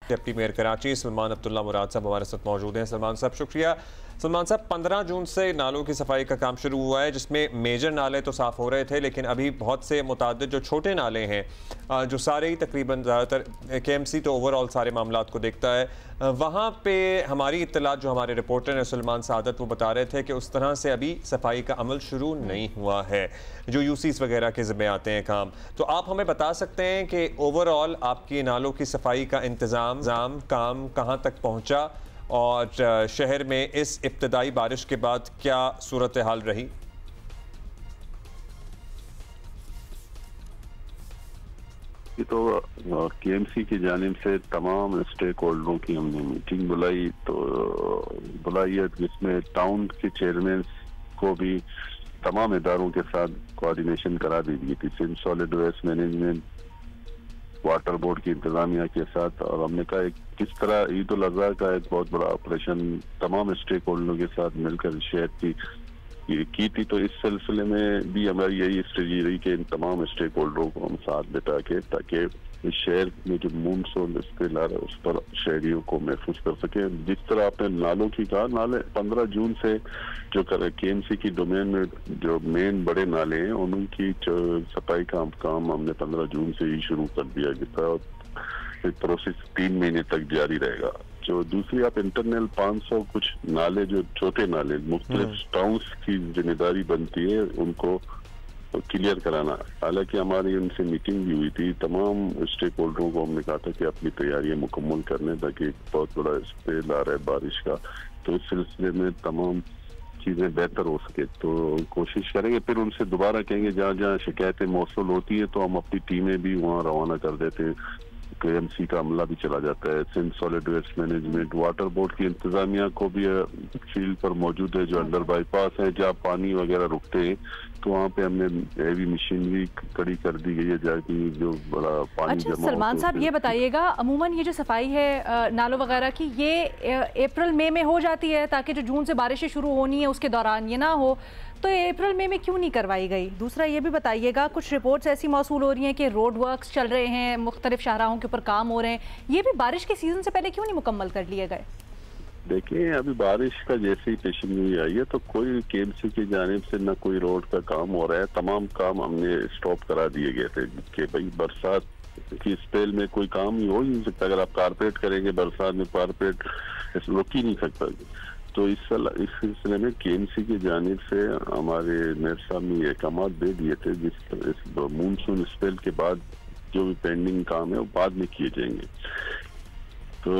Deputy mayor Karachi Salman Abdullah मुराद साहब हमारे साथ मौजूद हैं। सलमान साहब शुक्रिया। सलमान साहब, 15 जून से नालों की सफाई का काम शुरू हुआ है, जिसमें मेजर नाले तो साफ़ हो रहे थे, लेकिन अभी बहुत से मुतादिद जो छोटे नाले हैं, जो सारे ही तकरीबन ज़्यादातर KMC तो ओवरऑल सारे मामलात को देखता है, वहाँ पे हमारी इत्तलात जो हमारे रिपोर्टर हैं सुलेमान सादत, वो बता रहे थे कि उस तरह से अभी सफाई का अमल शुरू नहीं हुआ है जो UCs वगैरह के ज़िम्मे आते हैं काम। तो आप हमें बता सकते हैं कि ओवरऑल आपकी नालों की सफाई का इंतज़ाम काम कहाँ तक पहुँचा और शहर में इस इब्तदाई बारिश के बाद क्या सूरत हाल रही? तो KMC की जानिब से तमाम स्टेक होल्डरों की हमने मीटिंग बुलाई है, जिसमें टाउन के चेयरमैन को भी तमाम इदारों के साथ कोऑर्डिनेशन करा दी गई थी, Sindh solid waste management, water board की इंतजामिया के साथ। और हमने कहा किस तरह ईद उल अजहा का एक बहुत बड़ा ऑपरेशन तमाम स्टेक होल्डरों के साथ मिलकर शहर की थी। तो इस सिलसिले में भी हमारी यही स्ट्रेटजी रही कि इन तमाम स्टेक होल्डरों को हम साथ बिठा के, ताकि इस शहर में जो मूनसून स्पेल आ रहा है उस पर शहरियों को महफूज कर सके। जिस तरह आपने नालों की कहा, नाले 15 जून से जो KMC की डोमेन में जो मेन बड़े नाले हैं उनकी सफाई का काम हमने 15 जून से ही शुरू कर दिया गया था और प्रोसेस 3 महीने तक जारी रहेगा। जो दूसरी आप इंटरनल 500 कुछ नाले, जो छोटे नाले मुख्तलिफ टाउन्स की जिम्मेदारी बनती है उनको क्लियर कराना। हालांकि हमारी उनसे मीटिंग भी हुई थी, तमाम स्टेक होल्डरों को हमने कहा था कि अपनी तैयारियां मुकम्मल करने, ताकि बहुत बड़ा स्पेल आ रहा है बारिश का, तो इस सिलसिले में तमाम चीजें बेहतर हो सके तो कोशिश करेंगे। फिर उनसे दोबारा कहेंगे जहाँ जहाँ शिकायतें मौसूल होती है तो हम अपनी टीमें भी वहाँ रवाना कर देते हैं। KMC का अमला भी चला जाता है, Sindh solid waste management, water board की इंतजामिया को भी फील्ड पर मौजूद है। जो अंडर बाईपास है जहाँ पानी वगैरह रुकते हैं तो वहाँ पे हमने हैवी मशीनरी खड़ी कर दी गई है, जाकि जो बड़ा पानी अच्छा जमा। सलमान साहब ये बताइएगा, अमूमन ये जो सफाई है नालों वगैरह की, ये अप्रैल मई में हो जाती है ताकि जो जून से बारिशें शुरू होनी है उसके दौरान ये ना हो, तो अप्रैल मई में क्यों नहीं करवाई गई? दूसरा ये भी बताइएगा, कुछ रिपोर्ट्स ऐसी मौसूल हो रही हैं कि रोड वर्क्स चल रहे हैं, मुख्तलिफ शाहराहों के ऊपर काम हो रहे हैं, ये भी बारिश के सीजन से पहले क्यों नहीं मुकम्मल कर लिए गए? देखिए, अभी बारिश का जैसे ही पेशेंगोई आई है तो कोई KMC की जानिब से न कोई रोड का काम हो रहा है। तमाम काम हमने स्टॉप करा दिए गए थे कि भाई बरसात की स्पेल में कोई काम ही हो ही नहीं सकता। अगर आप कारपेट करेंगे बरसात में, कारपेट रोक ही नहीं सकता। तो इस सिलसिले में KMC की जानिब से हमारे मेयर साहब ने ये अहकाम दे दिए थे, जिस मानसून स्पेल के बाद जो भी पेंडिंग काम है वो बाद में किए जाएंगे। तो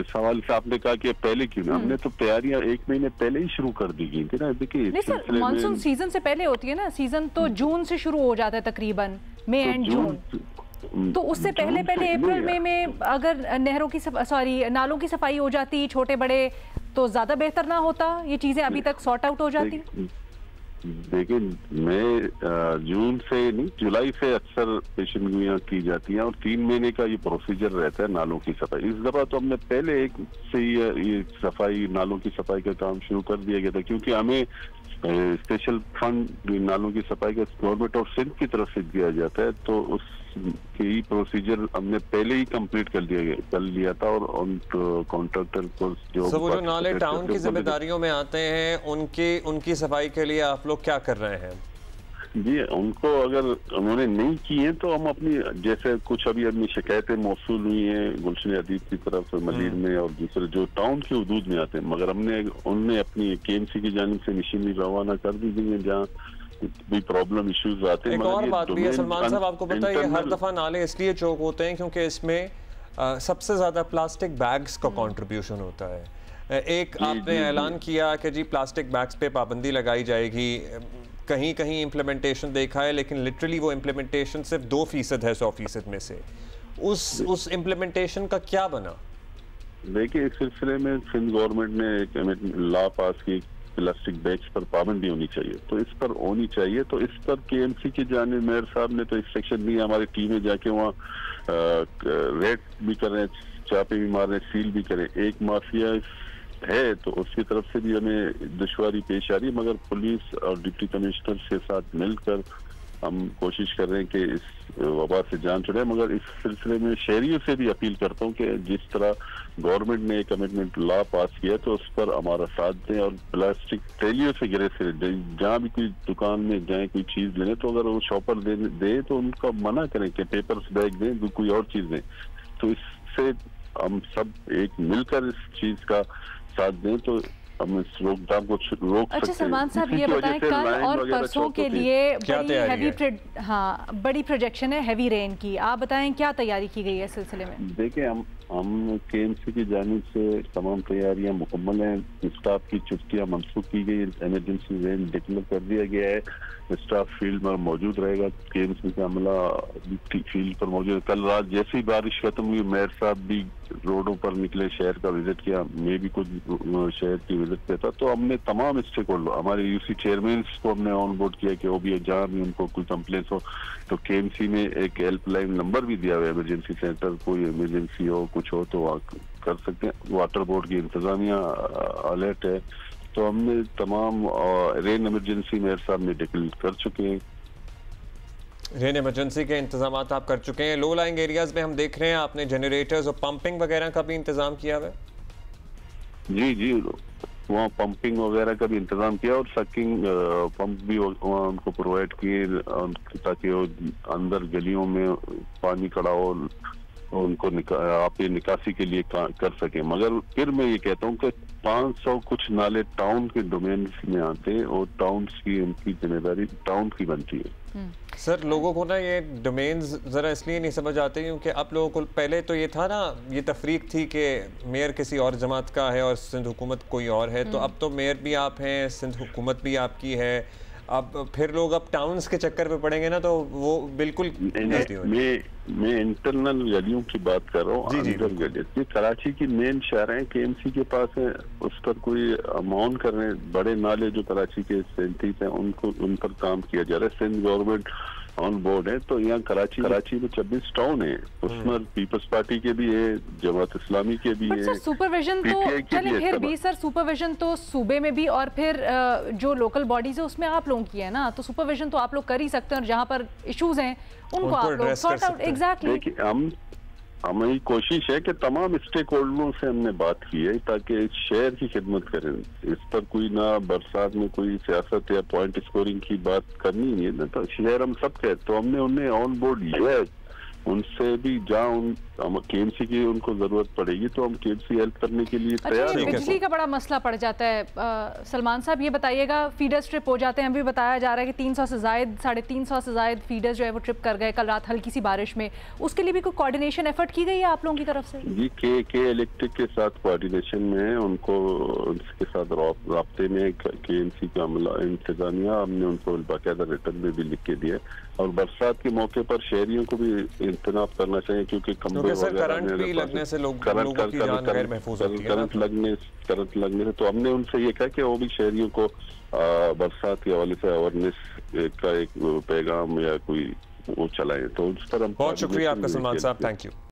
सवाल से आपने कहा कि पहले क्यों ना, हमने तो तैयारियां 1 महीने पहले ही शुरू कर दी गई थी ना। देखिए, मानसून सीजन से पहले होती है ना, सीजन तो जून से शुरू हो जाता है तकरीबन, मई एंड जून। तो उससे पहले अप्रैल मई में अगर नहरों की नालों की सफाई हो जाती छोटे बड़े, तो ज्यादा बेहतर ना होता? ये चीजें अभी तक सॉर्ट आउट हो जाती। देखिए, मई जून से नहीं, जुलाई से अक्सर पेशेंगोइयां की जाती हैं और 3 महीने का ये प्रोसीजर रहता है नालों की सफाई। इस दफा तो हमने पहले एक से ये सफाई, नालों की सफाई का काम शुरू कर दिया गया था, क्योंकि हमें स्पेशल फंड नालों की सफाई का गवर्नमेंट ऑफ सिंध की तरफ से दिया जाता है, तो उस की प्रोसीजर हमने पहले ही कंप्लीट कर लिया था। और उन कॉन्ट्रैक्टर को जो नाले टाउन की जिम्मेदारियों में आते हैं उनकी सफाई के लिए आप लोग क्या कर रहे हैं? जी, उनको अगर उन्होंने नहीं की है तो हम अपनी, जैसे कुछ अभी अपनी शिकायतें मौसूल हुई हैं गुलशन अदीब की तरफ से मलीर में और दूसरे जो टाउन के हदूद में आते हैं, मगर उनने अपनी KMC की जानिब से मशीनरी रवाना कर दी गई है जहाँ भी प्रॉब्लम इश्यूज आते हैं। एक और बात भी है सलमान साहब, आपको पता है ये हर दफा नाले इसलिए चौक होते हैं क्योंकि इसमें सबसे ज्यादा प्लास्टिक बैग्स का कंट्रीब्यूशन होता है। एक आपने ऐलान किया कि जी प्लास्टिक बैग्स पे पाबंदी लगाई जाएगी, कहीं कहीं इम्प्लीमेंटेशन देखा है, लेकिन लिटरली वो इम्प्लीमेंटेशन सिर्फ 2% है 100% में से। उस इम्प्लीमेंटेशन का क्या बना? देखिए, इस सिलसिले में सिंध गवर्नमेंट ने एक लॉ पास की, प्लास्टिक बैग्स पर पाबंदी होनी चाहिए, तो इस पर होनी चाहिए। तो इस पर KMC की जानिब मेयर साहब ने तो इंस्ट्रक्शन दी, हमारी टीमें जाके वहाँ रेड भी कर रहे हैं, चापे भी मार रहे हैं, सील भी करें। एक माफिया है तो उसकी तरफ से भी हमें दुश्वारी पेश आ रही है, मगर पुलिस और डिप्टी कमिश्नर के साथ मिलकर हम कोशिश कर रहे हैं कि इस वबा से जान छुड़ाए, मगर इस सिलसिले में शहरियों से भी अपील करता हूँ कि जिस तरह गवर्नमेंट ने कमिटमेंट लॉ पास किया तो उस पर हमारा साथ दें और प्लास्टिक थैलियों से गिरे से जहाँ भी कोई दुकान में जाए कोई चीज लेने तो अगर वो शॉपर दे तो उनका मना करें कि पेपर्स बैग दें, कोई और चीज दें। तो इससे हम सब एक मिलकर इस चीज का साथ दें तो हम इस रोकथाम को रोक अच्छा सकते हैं। सलमान साहब ये बताएं, कल और परसों के लिए बड़ी प्रोजेक्शन है हैवी रेन की, आप बताएं क्या तैयारी की गई है इस सिलसिले में? देखिए हम केएमसी की जानिब से तमाम तैयारियां मुकम्मल हैं। स्टाफ की छुट्टियां मनसूख की गई, इमरजेंसी रेंज डिक्लेयर कर दिया गया है, स्टाफ फील्ड पर मौजूद रहेगा, केएमसी का अमला फील्ड पर मौजूद है। कल रात जैसी बारिश खत्म हुई मेयर साहब भी रोडों पर निकले, शहर का विजिट किया, मैं भी कुछ शहर की विजिट किया था। तो हमने तमाम स्टेक होल्डर हमारे यूसी चेयरमैन को हमने ऑन बोर्ड किया कि वो भी जहाँ भी उनको कोई कंप्लेंट हो तो केएमसी में एक हेल्पलाइन नंबर भी दिया हुआ है, इमरजेंसी सेंटर, कोई इमरजेंसी हो कुछ हो तो वहाँ कर सकते हैं। वाटर बोर्ड की इंतजामिया अलर्ट है। तो हमने तमाम रेन इमरजेंसी मेयर साहब ने डिक्लेयर कर चुके हैं। रेन इमरजेंसी के इंतजाम आप कर चुके हैं। लो लाइंग एरियाज में हम देख रहे हैं आपने जनरेटर्स और पंपिंग वगैरह का भी इंतजाम किया हुआ है? जी वहाँ पंपिंग वगैरह का भी इंतजाम किया और सकिंग पंप भी वहाँ उनको प्रोवाइड किए ताकि वो अंदर गलियों में पानी खड़ा हो उनको आप ये निकासी के लिए कर सके। मगर फिर मैं ये कहता हूँ कि 500 कुछ नाले टाउन के डोमेन में आते हैं और टाउन की उनकी जिम्मेदारी टाउन की बनती है। सर लोगों को ना ये डोमेन्स ज़रा इसलिए नहीं समझ आते क्योंकि आप लोगों को पहले तो ये था ना, ये तफरीक थी कि मेयर किसी और जमात का है और सिंध हुकूमत कोई और है। तो अब तो मेयर भी आप हैं, सिंध हुकूमत भी आपकी है। अब फिर लोग अब टाउन्स के चक्कर पे पड़ेंगे ना तो वो बिल्कुल मैं इंटरनल गलियों की बात कर रहा हूँ। अंदर गलियां कराची की मेन शहरें केएमसी के पास है, उस पर कोई अमाउंट कर रहे हैं। बड़े नाले जो कराची के 37 हैं उनको उन पर काम किया जा रहा है। सिंध गवर्नमेंट ऑन बोर्ड है। तो यहाँ कराची में 26 टाउन है, उसमें पीपल्स पार्टी के भी है, जमात इस्लामी के भी है। सुपरविजन तो चलिए फिर भी सर सुपरविजन तो सूबे में भी और फिर जो लोकल बॉडीज है उसमें आप लोगों की है ना, तो सुपरविजन तो आप लोग कर ही सकते हैं और जहाँ पर इश्यूज हैं उनको आप लोग सॉर्ट आउट। एग्जैक्टली हमारी कोशिश है कि तमाम स्टेक होल्डरों से हमने बात की है ताकि शहर की खिदमत करें। इस पर कोई ना बरसात में कोई सियासत या पॉइंट स्कोरिंग की बात करनी नहीं है ना, तो शहर हम सब कहे तो हमने उन्हें ऑन बोर्ड लिया है। उनसे भी जहाँ केएमसी की उनको जरूरत पड़ेगी तो हम केएमसी हेल्प करने के लिए तैयार हैं। बिजली का बड़ा मसला पड़ जाता है। सलमान साहब ये बताइएगा, फीडर्स ट्रिप हो जाते हैं, अभी बताया जा रहा है कि 300 से ज़ायद 350 से ज़ायद फीडर्स जो है वो ट्रिप कर गए कल रात हल्की सी बारिश में। उसके लिए भी कोई कोऑर्डिनेशन एफर्ट की गई है आप लोगों की तरफ से? जी के इलेक्ट्रिक के साथ कोऑर्डिनेशन में है, उनको उनके साथ राब्ते में केएमसी का इंतजामिया हमने उनको बाकायदा रिटर्न में भी लिख के दिया। और बरसात के मौके पर शहरियों को भी इंतजाम करना चाहिए क्योंकि करंट भी लगने से लोगों की जान गैर महफूज होती है। करंट लगने से तो हमने उनसे ये कहा कि वो भी शहरियों को बरसात के हवाले से अवेयरनेस का एक पैगाम या कोई वो चलाएं। तो उस पर हम बहुत शुक्रिया आपका सलमान साहब, थैंक यू।